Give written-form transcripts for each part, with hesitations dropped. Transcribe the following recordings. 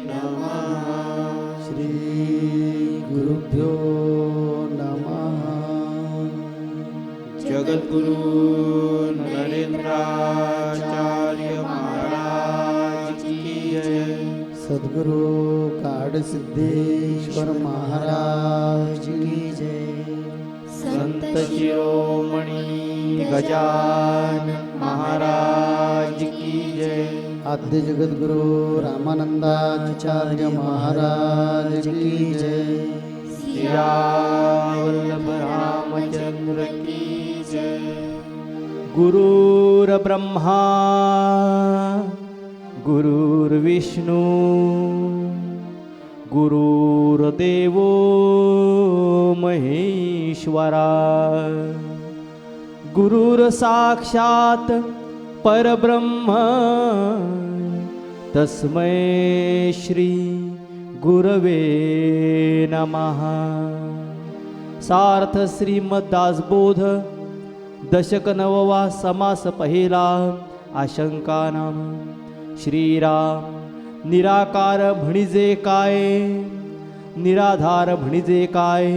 नमः। श्री गुरुभ्यो नमः। जगद्गुरु नरेंद्राचार्य महाराज की जय। सद्गुरु काड सिद्धेश्वर महाराज की जय। संत शिरोमणि गजानन महाराज की जय। आद्य जगद्गुरु रामानंदाचार्य महाराज की जय। सियावल्लभ रामचंद्र की जय। गुरुर्ब्रह्मा गुरुर्विष्णु गुरुर्देवो महेश्वरा गुरुर्साक्षात् परब्रह्म तस्मै श्री गुरवे नमः। सार्थ श्रीमद्दासबोध दशक नववा समास पहिला आशंका नाम। श्रीराम निराकार म्हणजे काय, निराधार म्हणजे काय,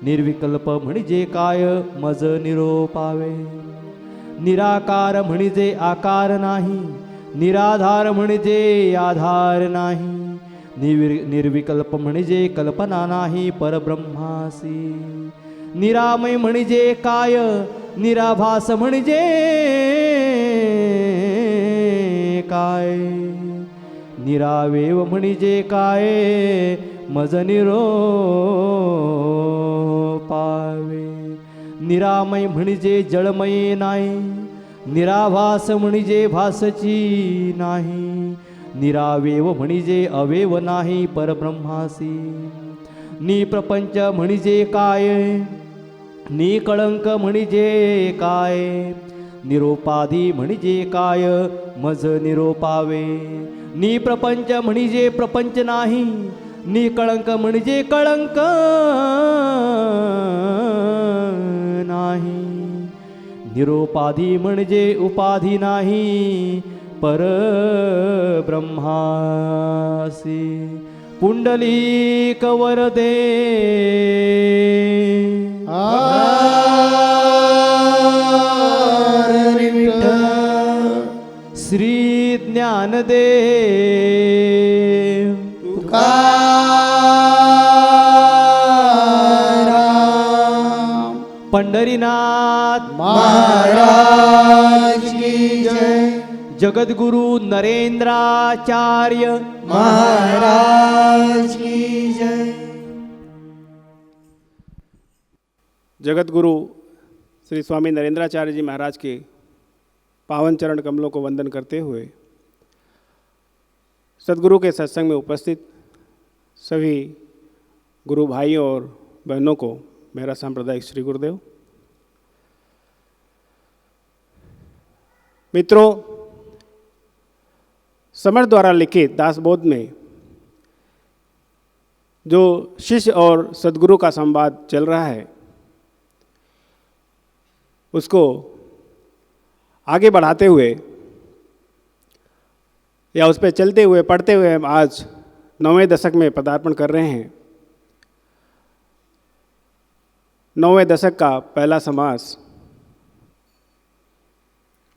निर्विकल्प म्हणजे काय, मज निरोपावे। निराकार म्हणजे आकार नाही, निराधार म्हणजे आधार नाही, निर्विकल्प म्हणजे कल्पना नाही परब्रह्मासी। निरामय म्हणजे काय, निराभास म्हणजे काय, निरावेव म्हणजे काय, मज निरोपावे। निरामय म्हणजे जळमय नाही, निराभास म्हणजे भासची नाही, निरावेव म्हणजे अवेव नाही परब्रह्मासी। निप्रपंच म्हणजे काय, निकळंक म्हणजे काय, निरोपाधी म्हणजे काय, मज निरोपावे। निप्रपंच म्हणजे प्रपंच नाही, निकळंक म्हणजे कळंक नाही, निरोपाधी म्हणजे उपाधी नाही परब्रह्मासी। पुंडलीक वरदे हरी विठ्ठल। श्री ज्ञानदेव तुकाराम पंढरीनाथ महाराज की जय। जगद्गुरु नरेंद्राचार्य महाराज की जय। जगतगुरु श्री स्वामी नरेंद्राचार्य जी महाराज के पावन चरण कमलों को वंदन करते हुए सद्गुरु के सत्संग में उपस्थित सभी गुरु भाइयों और बहनों को मेरा सांप्रदायिक श्री गुरुदेव। मित्रों, समर्थ द्वारा लिखित दासबोध में जो शिष्य और सद्गुरु का संवाद चल रहा है उसको आगे बढ़ाते हुए या उस पर चलते हुए पढ़ते हुए हम आज 9वें दशक में पदार्पण कर रहे हैं। 9वें दशक का पहला समास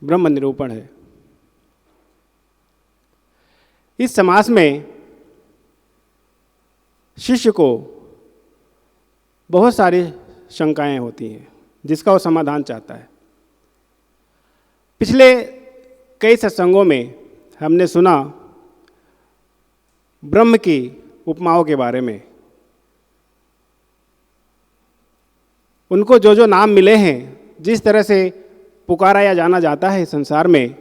ब्रह्म निरूपण है। इस समास में शिष्य को बहुत सारी शंकाएं होती हैं जिसका वो समाधान चाहता है। पिछले कई सत्संगों में हमने सुना ब्रह्म की उपमाओं के बारे में। उनको जो जो नाम मिले हैं, जिस तरह से पुकारा या जाना जाता है संसार में,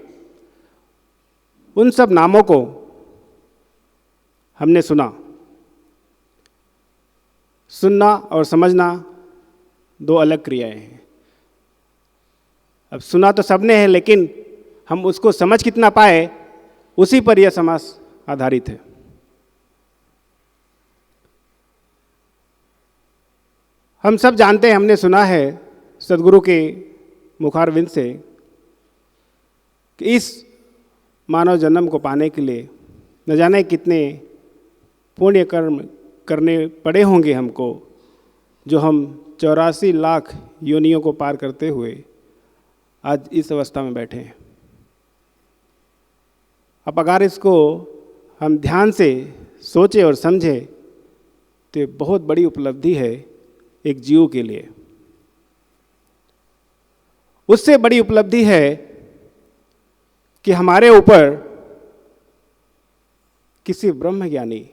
उन सब नामों को हमने सुना। सुनना और समझना दो अलग क्रियाएं हैं। अब सुना तो सबने है, लेकिन हम उसको समझ कितना पाए उसी पर यह समास आधारित है। हम सब जानते हैं, हमने सुना है सद्गुरु के मुखारविंद से कि इस मानव जन्म को पाने के लिए न जाने कितने पुण्य कर्म करने पड़े होंगे हमको, जो हम 84 लाख योनियों को पार करते हुए आज इस अवस्था में बैठे हैं। अब अगर इसको हम ध्यान से सोचें और समझें तो ये बहुत बड़ी उपलब्धि है एक जीव के लिए। उससे बड़ी उपलब्धि है कि हमारे ऊपर किसी ब्रह्म ज्ञानी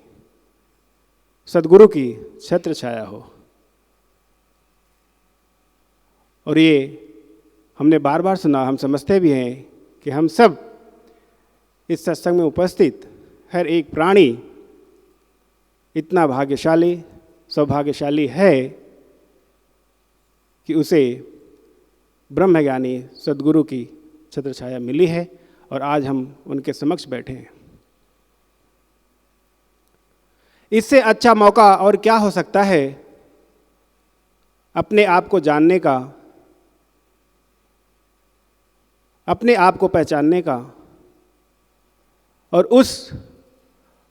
सद्गुरु की छत्र छाया हो। और ये हमने बार बार सुना, हम समझते भी हैं कि हम सब इस सत्संग में उपस्थित हर एक प्राणी इतना भाग्यशाली सौभाग्यशाली है कि उसे ब्रह्मज्ञानी सद्गुरु की छत्र छाया मिली है और आज हम उनके समक्ष बैठे हैं। इससे अच्छा मौका और क्या हो सकता है अपने आप को जानने का, अपने आप को पहचानने का और उस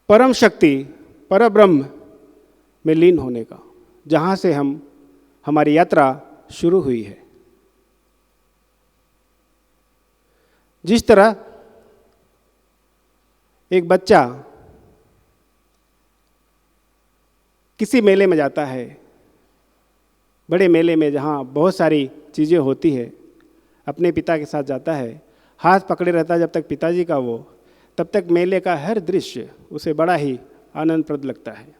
परम शक्ति परब्रह्म में लीन होने का, जहाँ से हमारी यात्रा शुरू हुई है। जिस तरह एक बच्चा किसी मेले में जाता है, बड़े मेले में जहाँ बहुत सारी चीज़ें होती है, अपने पिता के साथ जाता है, हाथ पकड़े रहता है जब तक पिताजी का वो, तब तक मेले का हर दृश्य उसे बड़ा ही आनंदप्रद लगता है।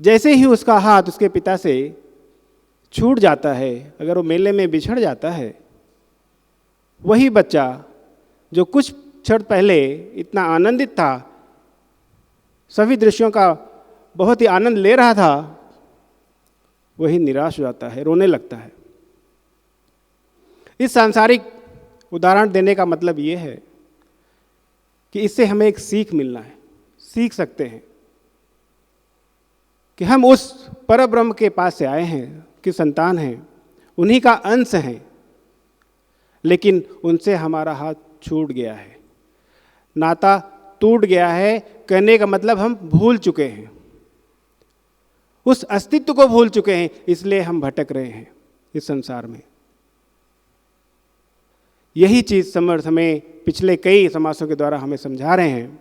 जैसे ही उसका हाथ उसके पिता से छूट जाता है, अगर वो मेले में बिछड़ जाता है, वही बच्चा जो कुछ क्षण पहले इतना आनंदित था, सभी दृश्यों का बहुत ही आनंद ले रहा था, वही निराश हो जाता है, रोने लगता है। इस सांसारिक उदाहरण देने का मतलब ये है कि इससे हमें एक सीख मिलना है, सीख सकते हैं कि हम उस परब्रह्म के पास से आए हैं, कि संतान हैं, उन्हीं का अंश हैं, लेकिन उनसे हमारा हाथ छूट गया है, नाता टूट गया है। कहने का मतलब हम भूल चुके हैं, उस अस्तित्व को भूल चुके हैं, इसलिए हम भटक रहे हैं इस संसार में। यही चीज़ समर्थ हमें पिछले कई समासों के द्वारा हमें समझा रहे हैं।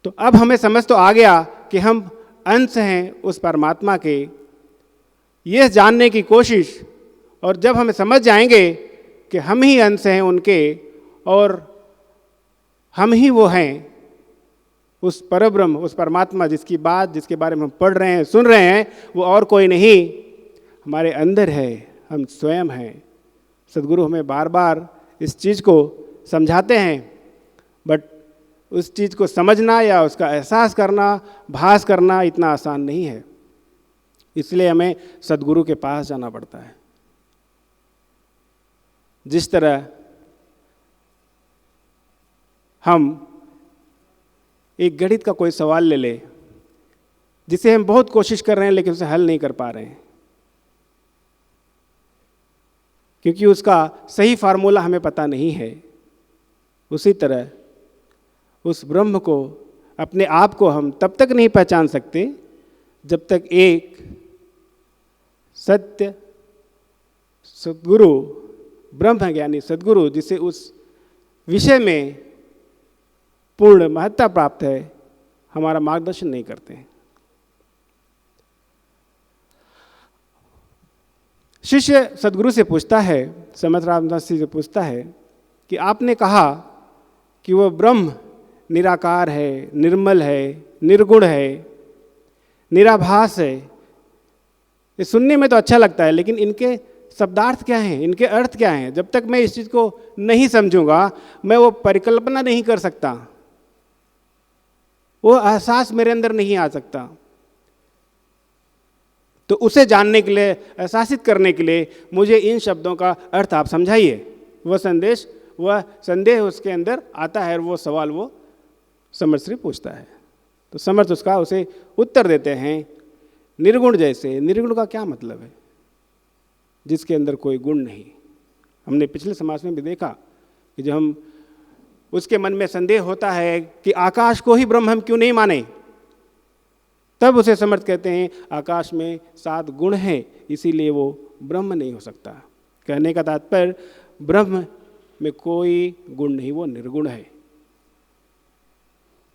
तो अब हमें समझ तो आ गया कि हम अंश हैं उस परमात्मा के, यह जानने की कोशिश, और जब हमें समझ जाएंगे कि हम ही अंश हैं उनके और हम ही वो हैं, उस परब्रह्म, उस परमात्मा जिसकी बात, जिसके बारे में हम पढ़ रहे हैं, सुन रहे हैं, वो और कोई नहीं, हमारे अंदर है, हम स्वयं हैं। सद्गुरु हमें बार बार इस चीज़ को समझाते हैं, बट उस चीज़ को समझना या उसका एहसास करना, भास करना इतना आसान नहीं है। इसलिए हमें सद्गुरु के पास जाना पड़ता है। जिस तरह हम एक गणित का कोई सवाल ले ले, जिसे हम बहुत कोशिश कर रहे हैं लेकिन उसे हल नहीं कर पा रहे हैं, क्योंकि उसका सही फार्मूला हमें पता नहीं है, उसी तरह उस ब्रह्म को, अपने आप को हम तब तक नहीं पहचान सकते जब तक एक सत्य सद्गुरु, ब्रह्म ज्ञानी सद्गुरु, जिसे उस विषय में पूर्ण महत्ता प्राप्त है, हमारा मार्गदर्शन नहीं करते हैं। शिष्य सद्गुरु से पूछता है, समर्थ रामदास जी से पूछता है कि आपने कहा कि वह ब्रह्म निराकार है, निर्मल है, निर्गुण है, निराभास है। ये सुनने में तो अच्छा लगता है, लेकिन इनके शब्दार्थ क्या हैं, इनके अर्थ क्या हैं? जब तक मैं इस चीज़ को नहीं समझूंगा, मैं वो परिकल्पना नहीं कर सकता, वो एहसास मेरे अंदर नहीं आ सकता। तो उसे जानने के लिए, एहसासित करने के लिए मुझे इन शब्दों का अर्थ आप समझाइए। वह संदेश, वह संदेह उसके अंदर आता है और वो सवाल वो समर्थ से पूछता है। तो समर्थ उसका उसे उत्तर देते हैं, निर्गुण जैसे। निर्गुण का क्या मतलब है? जिसके अंदर कोई गुण नहीं। हमने पिछले समास में भी देखा कि जब हम उसके मन में संदेह होता है कि आकाश को ही ब्रह्म हम क्यों नहीं माने, तब उसे समर्थ कहते हैं आकाश में 7 गुण हैं, इसीलिए वो ब्रह्म नहीं हो सकता। कहने का तात्पर्य ब्रह्म में कोई गुण नहीं, वो निर्गुण है,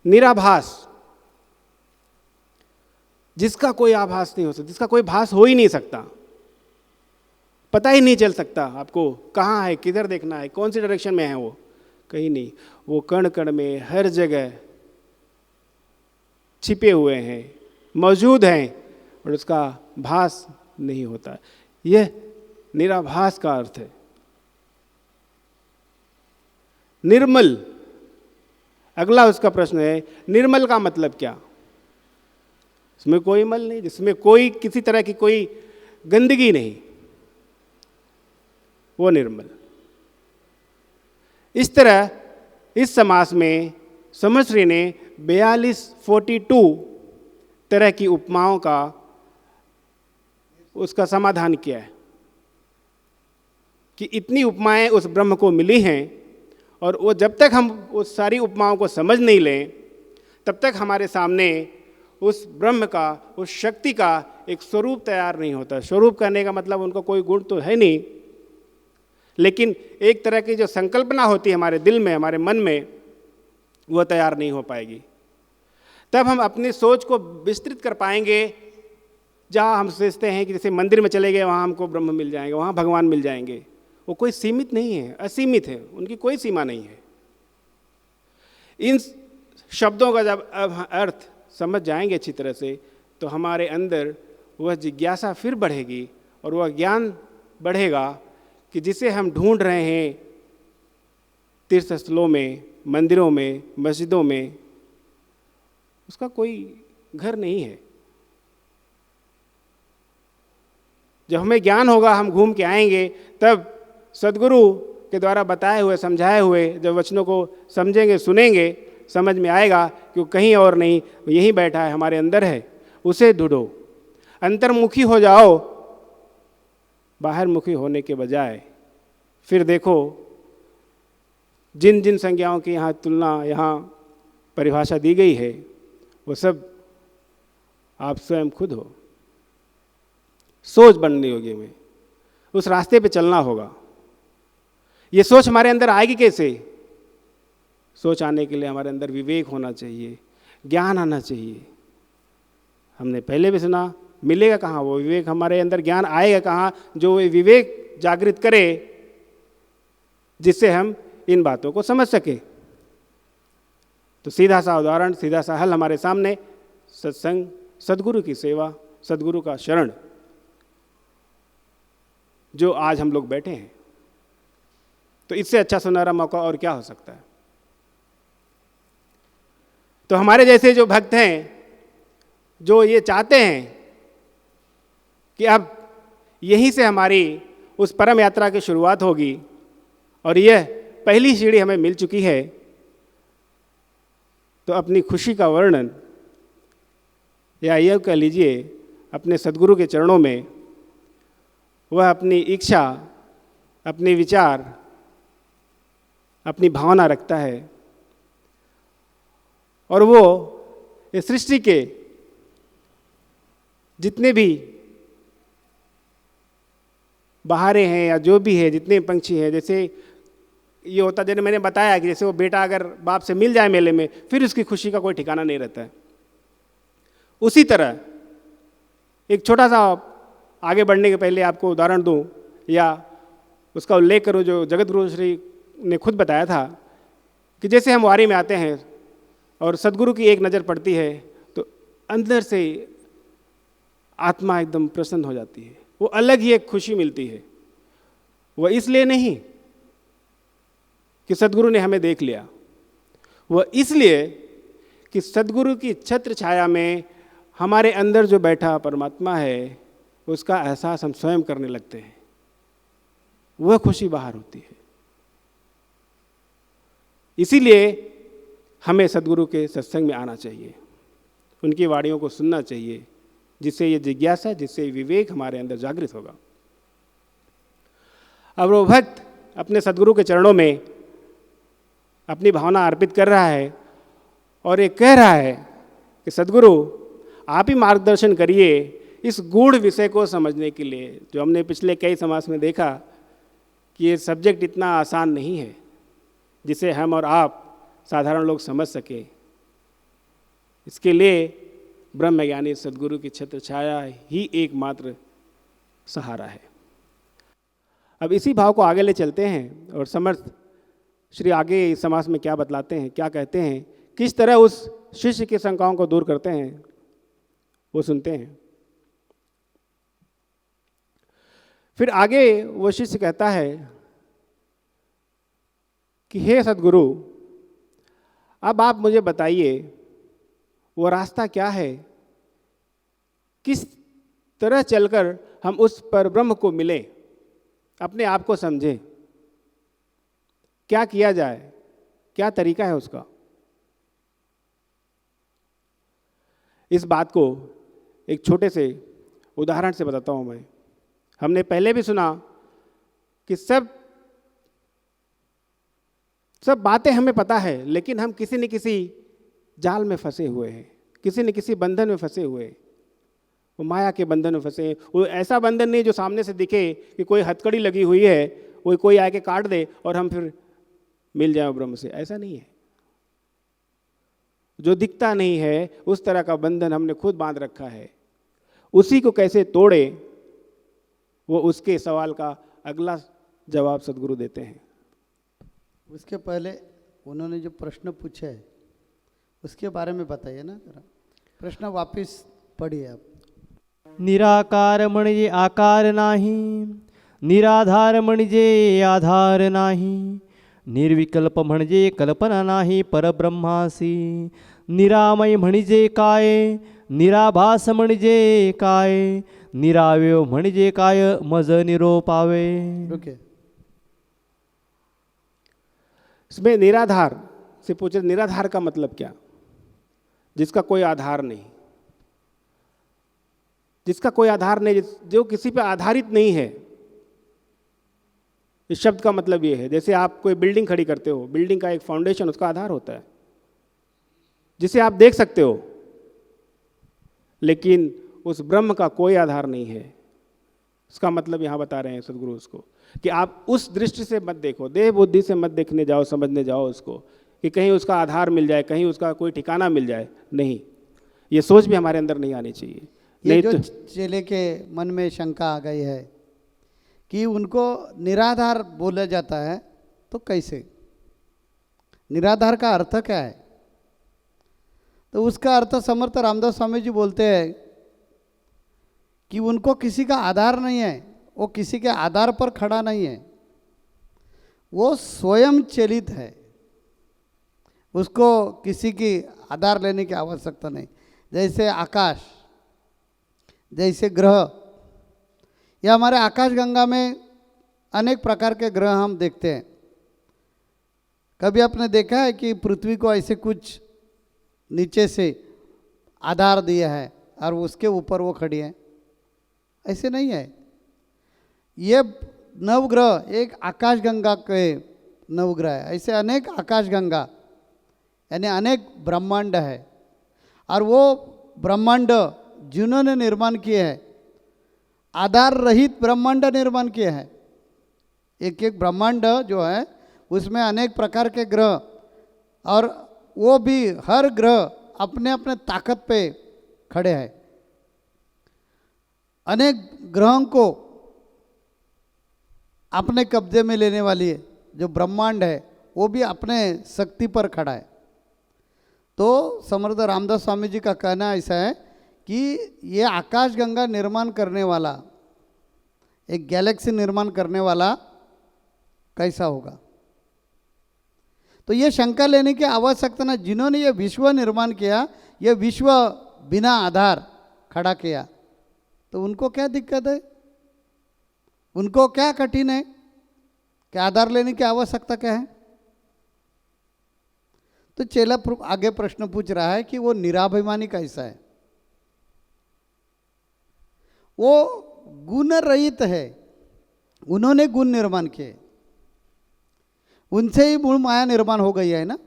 निराभास, जिसका कोई आभास नहीं हो सकता, जिसका कोई भास हो ही नहीं सकता, पता ही नहीं चल सकता आपको कहाँ है, किधर देखना है, कौन सी डायरेक्शन में है, वो कहीं नहीं, वो कण कण में हर जगह छिपे हुए हैं, मौजूद हैं और उसका भास नहीं होता। यह निराभास का अर्थ है। निर्मल, अगला उसका प्रश्न है, निर्मल का मतलब क्या? इसमें कोई मल नहीं, जिसमें कोई किसी तरह की कोई गंदगी नहीं, वो निर्मल। इस तरह इस समास में समश्री ने 42 तरह की उपमाओं का उसका समाधान किया है कि इतनी उपमाएं उस ब्रह्म को मिली हैं और वो जब तक हम उस सारी उपमाओं को समझ नहीं लें तब तक हमारे सामने उस ब्रह्म का, उस शक्ति का एक स्वरूप तैयार नहीं होता। स्वरूप करने का मतलब उनका कोई गुण तो है नहीं, लेकिन एक तरह की जो संकल्पना होती है हमारे दिल में, हमारे मन में, वो तैयार नहीं हो पाएगी। तब हम अपनी सोच को विस्तृत कर पाएंगे। जहाँ हम सोचते हैं कि जैसे मंदिर में चले गए वहाँ हमको ब्रह्म मिल जाएंगे, वहाँ भगवान मिल जाएंगे, वो कोई सीमित नहीं है, असीमित है, उनकी कोई सीमा नहीं है। इन शब्दों का जब अब अर्थ समझ जाएंगे अच्छी तरह से तो हमारे अंदर वह जिज्ञासा फिर बढ़ेगी और वह ज्ञान बढ़ेगा कि जिसे हम ढूंढ रहे हैं तीर्थस्थलों में, मंदिरों में, मस्जिदों में, उसका कोई घर नहीं है। जब हमें ज्ञान होगा, हम घूम के आएंगे, तब सद्गुरु के द्वारा बताए हुए, समझाए हुए जब वचनों को समझेंगे, सुनेंगे, समझ में आएगा कि वो कहीं और नहीं, यहीं बैठा है, हमारे अंदर है, उसे ढूंढो, अंतर्मुखी हो जाओ, बाहर मुखी होने के बजाय। फिर देखो जिन जिन संज्ञाओं की यहाँ तुलना, यहाँ परिभाषा दी गई है, वो सब आप स्वयं खुद हो। सोच बननी होगी, हमें उस रास्ते पे चलना होगा। ये सोच हमारे अंदर आएगी कैसे? सोच आने के लिए हमारे अंदर विवेक होना चाहिए, ज्ञान आना चाहिए। हमने पहले भी सुना, मिलेगा कहाँ वो विवेक? हमारे अंदर ज्ञान आएगा कहाँ जो वो विवेक जागृत करे, जिससे हम इन बातों को समझ सके। तो सीधा सा उदाहरण, सीधा सा हल हमारे सामने, सत्संग, सद्गुरु की सेवा, सद्गुरु का शरण, जो आज हम लोग बैठे हैं। तो इससे अच्छा सुनहरा मौका और क्या हो सकता है? तो हमारे जैसे जो भक्त हैं, जो ये चाहते हैं कि अब यहीं से हमारी उस परम यात्रा की शुरुआत होगी और यह पहली सीढ़ी हमें मिल चुकी है, तो अपनी खुशी का वर्णन, या यह कह लीजिए अपने सद्गुरु के चरणों में वह अपनी इच्छा, अपने विचार, अपनी भावना रखता है और वो इस सृष्टि के जितने भी बहारे हैं या जो भी है, जितने पंछी हैं, जैसे ये होता, जैसे मैंने बताया कि जैसे वो बेटा अगर बाप से मिल जाए मेले में, फिर उसकी खुशी का कोई ठिकाना नहीं रहता है। उसी तरह एक छोटा सा आगे बढ़ने के पहले आपको उदाहरण दूं या उसका उल्लेख करूं, जो जगत गुरु श्री ने खुद बताया था कि जैसे हम वारी में आते हैं और सद्गुरु की एक नज़र पड़ती है तो अंदर से आत्मा एकदम प्रसन्न हो जाती है, वो अलग ही एक खुशी मिलती है। वह इसलिए नहीं कि सद्गुरु ने हमें देख लिया, वह इसलिए कि सद्गुरु की छत्र छाया में हमारे अंदर जो बैठा परमात्मा है, उसका एहसास हम स्वयं करने लगते हैं, वह खुशी बाहर होती है। इसीलिए हमें सद्गुरु के सत्संग में आना चाहिए, उनकी वाणियों को सुनना चाहिए, जिससे ये जिज्ञासा, जिससे विवेक हमारे अंदर जागृत होगा। अब वो भक्त अपने सद्गुरु के चरणों में अपनी भावना अर्पित कर रहा है और ये कह रहा है कि सद्गुरु आप ही मार्गदर्शन करिए इस गूढ़ विषय को समझने के लिए, जो हमने पिछले कई समास में देखा कि ये सब्जेक्ट इतना आसान नहीं है जिसे हम और आप साधारण लोग समझ सके। इसके लिए ब्रह्मज्ञानी सद्गुरु की छत्र छाया ही एकमात्र सहारा है। अब इसी भाव को आगे ले चलते हैं और समर्थ श्री आगे इस समास में क्या बतलाते हैं, क्या कहते हैं, किस तरह उस शिष्य की शंकाओं को दूर करते हैं, वो सुनते हैं। फिर आगे वो शिष्य कहता है कि हे सद्गुरु, अब आप मुझे बताइए वो रास्ता क्या है, किस तरह चलकर हम उस पर ब्रह्म को मिलें, अपने आप को समझें, क्या किया जाए, क्या तरीका है उसका। इस बात को एक छोटे से उदाहरण से बताता हूं मैं। हमने पहले भी सुना कि सब बातें हमें पता है, लेकिन हम किसी न किसी जाल में फंसे हुए हैं, किसी न किसी बंधन में फंसे हुए हैं। वो माया के बंधन में फंसे हैं। वो ऐसा बंधन नहीं जो सामने से दिखे कि कोई हथकड़ी लगी हुई है, वो कोई आके काट दे और हम फिर मिल जाए ब्रह्म से, ऐसा नहीं है। जो दिखता नहीं है उस तरह का बंधन हमने खुद बांध रखा है। उसी को कैसे तोड़े, वो उसके सवाल का अगला जवाब सद्गुरु देते हैं। उसके पहले उन्होंने जो प्रश्न पूछे उसके बारे में बताइए ना जरा। प्रश्न वापस पढ़िए आप। निराकार म्हणजे आकार नाही, निराधार म्हणजे आधार नाही, निर्विकल्प म्हणजे कल्पना नाही परब्रह्मासी, निरामय म्हणजे काय, निराभास म्हणजे काय, निरावयव म्हणजे काय, मज निरोपावे। रुके, इसमें निराधार से पूछे, निराधार का मतलब क्या? जिसका कोई आधार नहीं, जिसका कोई आधार नहीं, जो किसी पे आधारित नहीं है। इस शब्द का मतलब ये है, जैसे आप कोई बिल्डिंग खड़ी करते हो, बिल्डिंग का एक फाउंडेशन उसका आधार होता है जिसे आप देख सकते हो, लेकिन उस ब्रह्म का कोई आधार नहीं है। उसका मतलब यहाँ बता रहे हैं सद्गुरु उसको कि आप उस दृष्टि से मत देखो, देह बुद्धि से मत देखने जाओ, समझने जाओ उसको कि कहीं उसका आधार मिल जाए, कहीं उसका कोई ठिकाना मिल जाए। नहीं, ये सोच भी हमारे अंदर नहीं आनी चाहिए। ये जो चेले के मन में शंका आ गई है कि उनको निराधार बोला जाता है, तो कैसे? निराधार का अर्थ क्या है? तो उसका अर्थ समर्थ रामदास स्वामी जी बोलते हैं कि उनको किसी का आधार नहीं है, वो किसी के आधार पर खड़ा नहीं है, वो स्वयं चलित है, उसको किसी की आधार लेने की आवश्यकता नहीं। जैसे आकाश, जैसे ग्रह, या हमारे आकाश गंगा में अनेक प्रकार के ग्रह हम देखते हैं। कभी आपने देखा है कि पृथ्वी को ऐसे कुछ नीचे से आधार दिया है और उसके ऊपर वो खड़ी है? ऐसे नहीं है। ये नवग्रह एक आकाश गंगा के नवग्रह है। ऐसे अनेक आकाश गंगा यानी अनेक ब्रह्मांड है, और वो ब्रह्मांड जिन्होंने निर्माण किए हैं, आधार रहित ब्रह्मांड निर्माण किए हैं। एक एक ब्रह्मांड जो है उसमें अनेक प्रकार के ग्रह, और वो भी हर ग्रह अपने अपने ताकत पे खड़े हैं। अनेक ग्रहों को अपने कब्जे में लेने वाली जो ब्रह्मांड है वो भी अपने शक्ति पर खड़ा है। तो समर्थ रामदास स्वामी जी का कहना ऐसा है कि ये आकाश गंगा निर्माण करने वाला, एक गैलेक्सी निर्माण करने वाला कैसा होगा? तो ये शंका लेने की आवश्यकता ना। जिन्होंने ये विश्व निर्माण किया, ये विश्व बिना आधार खड़ा किया, तो उनको क्या दिक्कत है? उनको क्या कठिन है कि आधार लेने की आवश्यकता क्या है? तो चेला आगे प्रश्न पूछ रहा है कि वो निराभिमानी कैसा है? वो गुण रहित है, उन्होंने गुण निर्माण किए। उनसे ही मूल माया निर्माण हो गई है ना।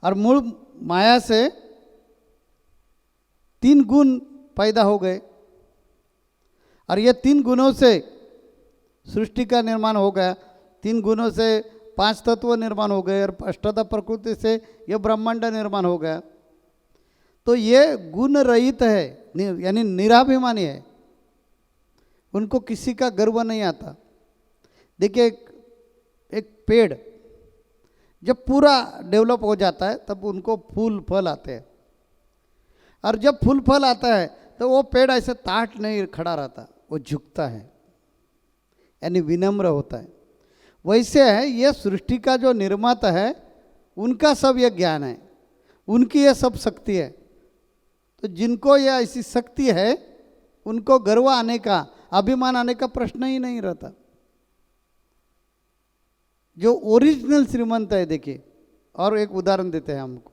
और मूल माया से 3 गुण पैदा हो गए और ये 3 गुणों से सृष्टि का निर्माण हो गया। 3 गुणों से 5 तत्व निर्माण हो गए और अष्टधा प्रकृति से ये ब्रह्मांड निर्माण हो गया। तो ये गुण रहित है, यानी निराभिमानी है, उनको किसी का गर्व नहीं आता। देखिए एक पेड़ जब पूरा डेवलप हो जाता है तब उनको फूल फल आते हैं, और जब फूल फल आता है तो वो पेड़ ऐसे ताट नहीं खड़ा रहता, वो झुकता है, यानी विनम्र होता है। वैसे है ये सृष्टि का जो निर्माता है उनका सब ये ज्ञान है, उनकी ये सब शक्ति है। तो जिनको ये ऐसी शक्ति है उनको गर्व आने का, अभिमान आने का प्रश्न ही नहीं रहता। जो ओरिजिनल श्रीमंत है, देखिए और एक उदाहरण देते हैं हमको।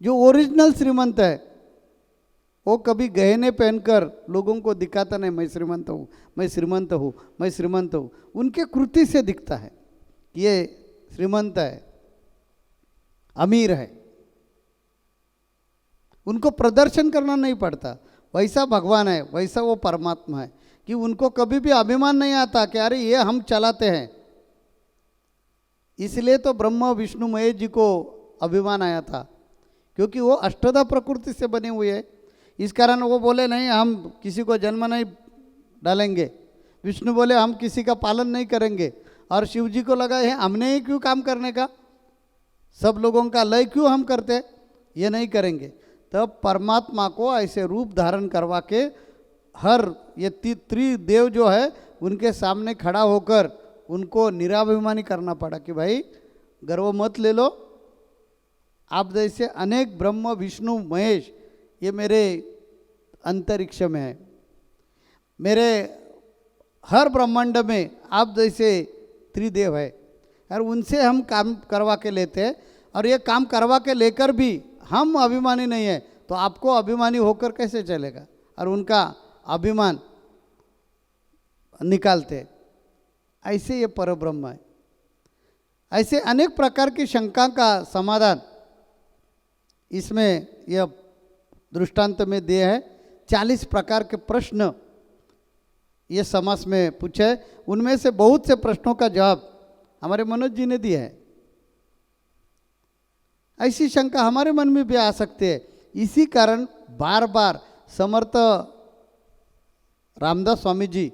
जो ओरिजिनल श्रीमंत है वो कभी गहने पहनकर लोगों को दिखाता नहीं, मैं श्रीमंत हूँ, मैं श्रीमंत हूँ, मैं श्रीमंत हूँ। उनके कृति से दिखता है कि ये श्रीमंत है, अमीर है। उनको प्रदर्शन करना नहीं पड़ता। वैसा भगवान है, वैसा वो परमात्मा है कि उनको कभी भी अभिमान नहीं आता कि अरे ये हम चलाते हैं। इसलिए तो ब्रह्मा विष्णु महेश जी को अभिमान आया था, क्योंकि वो अष्टधा प्रकृति से बने हुए हैं। इस कारण वो बोले नहीं हम किसी को जन्म नहीं डालेंगे, विष्णु बोले हम किसी का पालन नहीं करेंगे, और शिव जी को लगा है हमने ही क्यों काम करने का, सब लोगों का लय क्यों हम करते, ये नहीं करेंगे। तब परमात्मा को ऐसे रूप धारण करवा के हर ये त्रिदेव जो है उनके सामने खड़ा होकर उनको निराभिमानी करना पड़ा कि भाई गर्व मत ले लो, आप जैसे अनेक ब्रह्म विष्णु महेश ये मेरे अंतरिक्ष में है, मेरे हर ब्रह्मांड में आप जैसे त्रिदेव है, और उनसे हम काम करवा के लेते हैं। और ये काम करवा के लेकर भी हम अभिमानी नहीं है तो आपको अभिमानी होकर कैसे चलेगा, और उनका अभिमान निकालते। ऐसे ये परब्रह्म है। ऐसे अनेक प्रकार की शंका का समाधान इसमें यह दृष्टांत में दिए है। 40 प्रकार के प्रश्न ये समास में पूछे, उनमें से बहुत से प्रश्नों का जवाब हमारे मनोज जी ने दिया है। ऐसी शंका हमारे मन में भी आ सकती है। इसी कारण बार बार समर्थ रामदास स्वामी जी,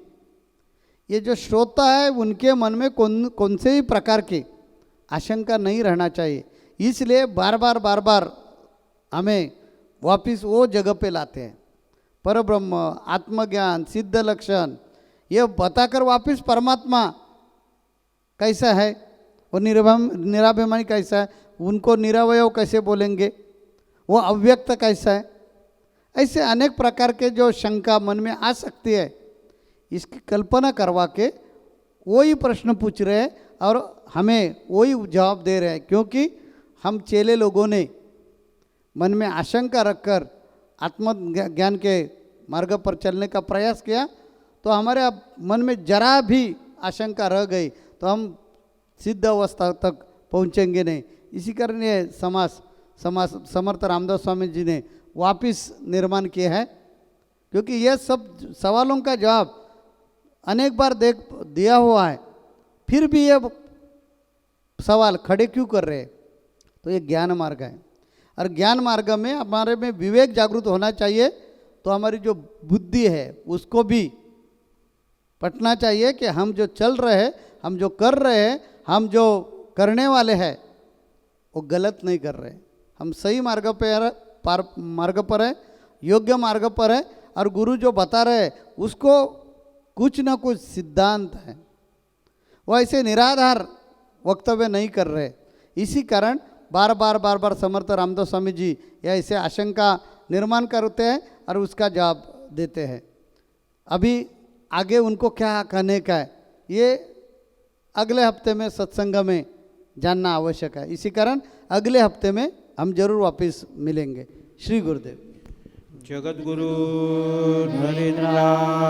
ये जो श्रोता है उनके मन में कौन से ही प्रकार की आशंका नहीं रहना चाहिए। इसलिए बार बार हमें वापिस वो जगह पे लाते हैं। परब्रह्म, आत्मज्ञान, सिद्ध लक्षण ये बताकर वापिस परमात्मा कैसा है, वो निराभिमानी कैसा है, उनको निरवयव कैसे बोलेंगे, वो अव्यक्त कैसा है। ऐसे अनेक प्रकार के जो शंका मन में आ सकती है, इसकी कल्पना करवा के वही प्रश्न पूछ रहे हैं और हमें वही जवाब दे रहे हैं। क्योंकि हम चेले लोगों ने मन में आशंका रखकर आत्मज्ञान के मार्ग पर चलने का प्रयास किया, तो हमारे मन में जरा भी आशंका रह गई तो हम सिद्ध अवस्था तक पहुँचेंगे नहीं। इसी कारण ये समास समर्थ रामदास स्वामी जी ने वापिस निर्माण किया है। क्योंकि ये सब सवालों का जवाब अनेक बार दिया हुआ है, फिर भी ये सवाल खड़े क्यों कर रहे हैं, तो ये ज्ञान मार्ग है। और ज्ञान मार्ग में हमारे में विवेक जागृत होना चाहिए। तो हमारी जो बुद्धि है उसको भी पटना चाहिए कि हम जो चल रहे हैं, हम जो कर रहे हैं, हम जो करने वाले हैं वो गलत नहीं कर रहे, हम सही मार्ग पर है, योग्य मार्ग पर है। और गुरु जो बता रहे हैं उसको कुछ ना कुछ सिद्धांत है, वो ऐसे निराधार वक्तव्य नहीं कर रहे। इसी कारण बार बार समर्थ रामदास स्वामी जी या ऐसे आशंका निर्माण करते हैं और उसका जवाब देते हैं। अभी आगे उनको क्या कहने का है ये अगले हफ्ते में सत्संग में जानना आवश्यक है। इसी कारण अगले हफ्ते में हम जरूर वापस मिलेंगे। श्री गुरुदेव। जगतगुरु नरेंद्राचार्य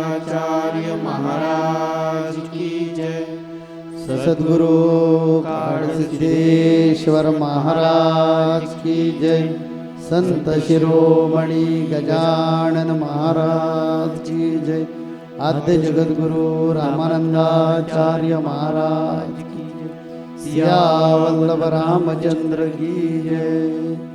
महाराज की जय। सद्गुरु काल सिद्धेश्वर महाराज की जय। संत शिरोमणि गजानन महाराज की जय। आद्य जगत गुरु रामानंदाचार्य महाराज की जय। सिया वल्लभ रामचंद्र की जय।